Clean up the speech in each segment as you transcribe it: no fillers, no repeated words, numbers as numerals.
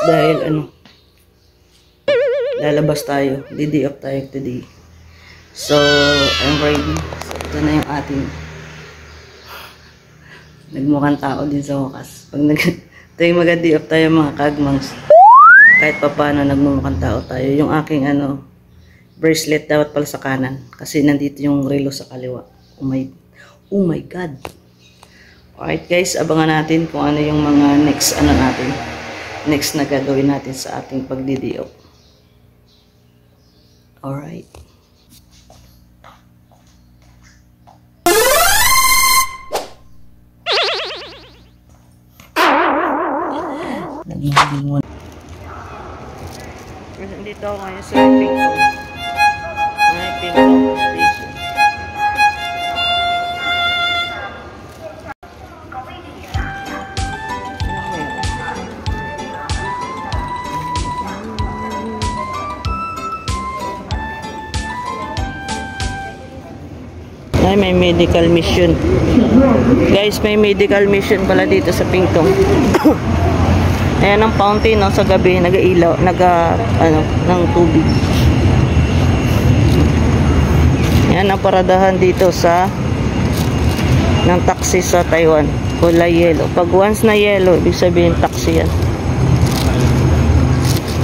dahil lalabas tayo. Day off tayo today. So, I'm ready. So, ito na yung ating nagmukhang tao din sa wakas. Pag tuwing mag-day off tayo mga kagmangs, kahit pa paano nagmumukhang tao tayo. Yung aking bracelet dapat pala sa kanan. Kasi nandito yung relo sa kaliwa. Oh my God. Alright guys, abangan natin kung ano yung mga next next na gagawin natin sa ating pagdi-day off. Alright. Dito ako ngayon sa Pingtong. Pingtong Station. Ay, may medical mission. Guys, may medical mission pala dito sa Pingtong. Ayan ang fountain, no, sa gabi nag-ilaw, ng tubig. Ayan ang paradahan dito ng taxi sa Taiwan. Kulay yellow. Pag once na yellow, ibig sabihin taxi yan.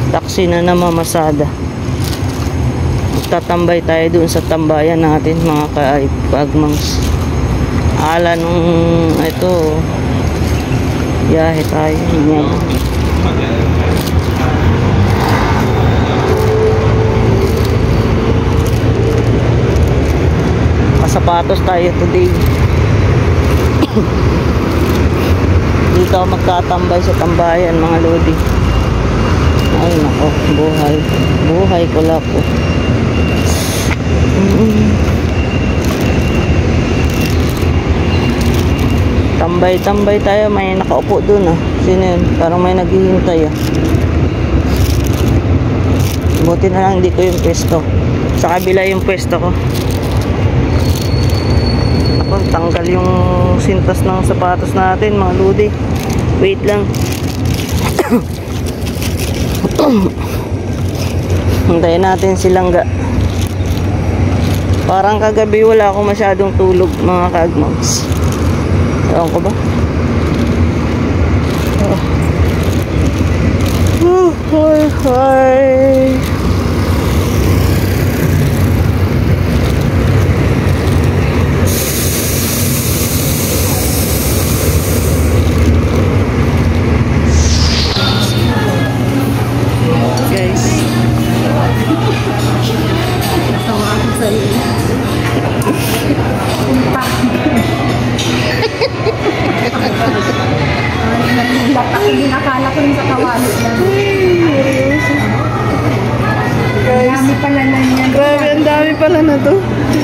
Taxi na namamasada. Magtatambay tayo dun sa tambayan natin, mga kagmangs. Ala nung ito, biyahe tayo. Sapatos tayo today. Dito ako magtatambay sa tambayan mga lodi. Ay nako, buhay ko lang po. Tambay tayo, may nakaupo dun Sino yun? Parang may naghihintay Buti na lang hindi ko yung pwesto. Sa kabila yung pwesto ko. Tanggal yung sintas ng sapatos natin mga lodi. Wait lang. Hintayin natin silang parang kagabi wala akong masyadong tulog mga kagmangs. Ewan ko ba? Hi. Akala ko rin sa kawali lang. Guys, ang dami pala na yan. Grabe, ang dami pala na to.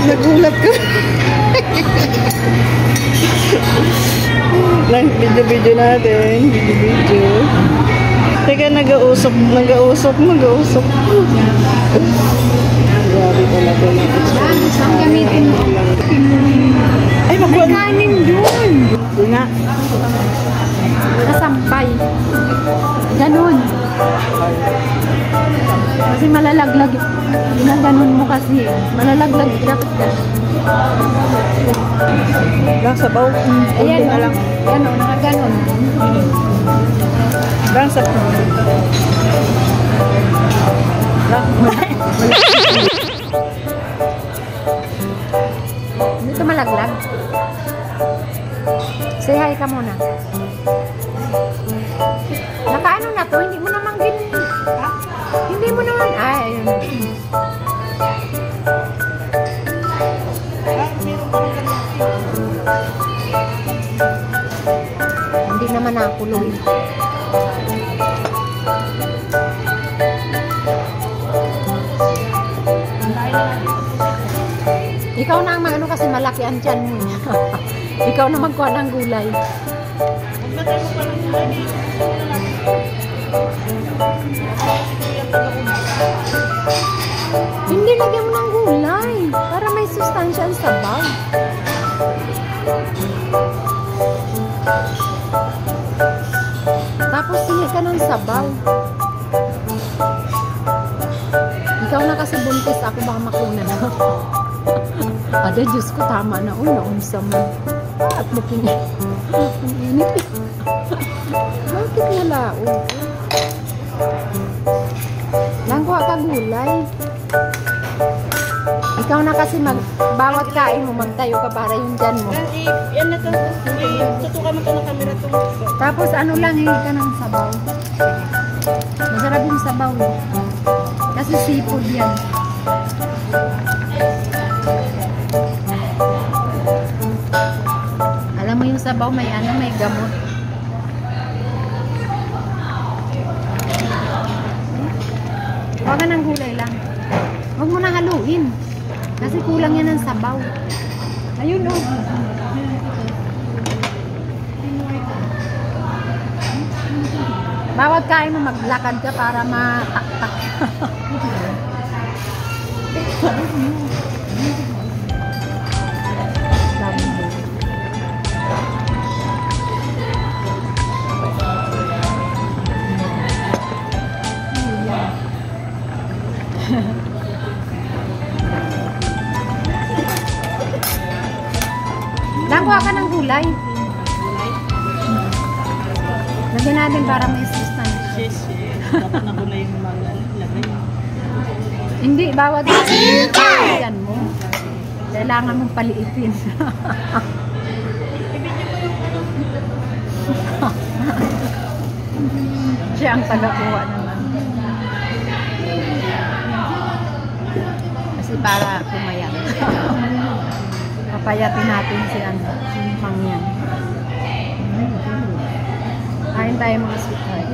Nagulat ko. Lang, video natin. Video. Teka, nag-uusok. Grabe pala to. Ang gamitin mo. Ay, may kanin dun. Doon nga. Nasampay. Ganun. Kasi malalaglag. Ganun mo kasi. Malalaglag. Dapat ganun. Lang sabaw. Ayan na lang. Ganun. Nakaganon. Lang sabaw. Dito malaglag. Say hi ka muna. Nakaano na to? Hindi mo naman Hindi mo naman. Ay, ayun. Hindi naman nakuloy. Ikaw na ang magano kasi malaki ang tiyan mo. Ikaw na magkuha ng gulay. Hindi, lagyan mo ng gulay para may sustansya ang sabaw. Tapos hindi ka ng sabaw. Ikaw na kasi buntis, ako baka makuna na. Ada, Diyos ko, tama na. Uy, naunsa mo. At looking ang init. Bakit nalaon? Langkuha ka gulay. Ikaw na kasi bawat kain mo, magtayo ka para yung dyan mo. Yan na to. Tutukan mo to ng camera to. Tapos ano lang, hingi ka ng sabaw. Masarap yung sabaw. Kasi seafood yan. Alam mo yung sabaw, may ano, may gamot. Huwag ka ng gulay lang. Huwag mo na haluin. Kasi kulang yan ng sabaw. Ayun o. Bawat kain mo, maglakad ka para mataktak. Langkuha ka ng gulay. Lagyan natin para may sustansya. Yes, dapat na gulay yung mga lagay. Hindi, bawat yan mo. Kailangan mong paliitin. Siya ang tagakuha naman. Kasi para pumayat. Papayatin natin si ano, si Pangyan. Kain tayo mga sweetheart.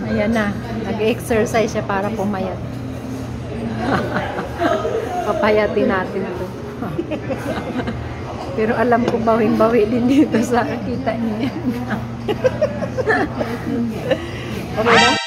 Ayan na, nag-exercise siya para pumayat. Papayatin natin ito. Pero alam ko bawing-bawi din dito sa kita niya. Okay na?